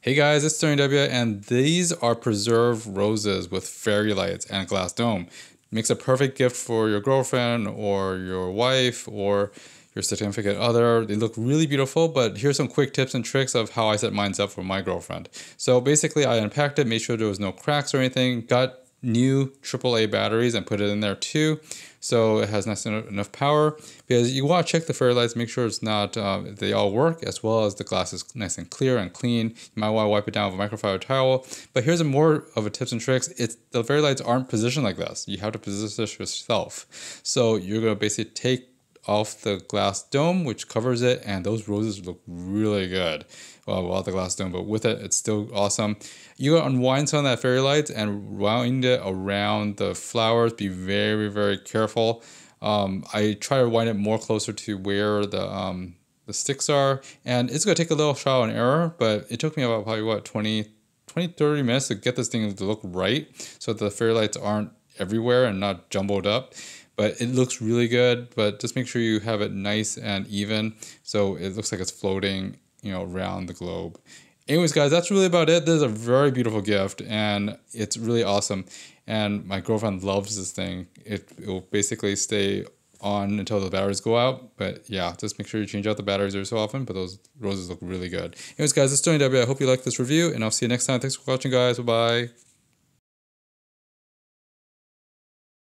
Hey guys, it's Tony W, and these are preserved roses with fairy lights and glass dome. Makes a perfect gift for your girlfriend or your wife or your significant other. They look really beautiful, but here's some quick tips and tricks of how I set mine up for my girlfriend. So basically, I unpacked it, made sure there was no cracks or anything, got new AAA batteries and put it in there too, so it has enough power, because you want to check the fairy lights, make sure it's not they all work, as well as the glass is nice and clear and clean. You might want to wipe it down with a microfiber towel. But here's more of a tips and tricks. The fairy lights aren't positioned like this. You have to position this yourself. So you're going to basically take off the glass dome, which covers it, and those roses look really good. Well, without the glass dome, but with it, it's still awesome. You gotta unwind some of that fairy lights and wind it around the flowers. Be very, very careful. I try to wind it more closer to where the sticks are, and it's gonna take a little trial and error, but it took me about probably what 20, 30 minutes to get this thing to look right, so the fairy lights aren't everywhere and not jumbled up. But it looks really good, but just make sure you have it nice and even so it looks like it's floating, around the globe. Anyways, guys, that's really about it. This is a very beautiful gift, and it's really awesome. And my girlfriend loves this thing. It will basically stay on until the batteries go out. But yeah, just make sure you change out the batteries every so often. But those roses look really good. Anyways, guys, it's Tony W. I hope you liked this review, and I'll see you next time. Thanks for watching, guys. Bye-bye.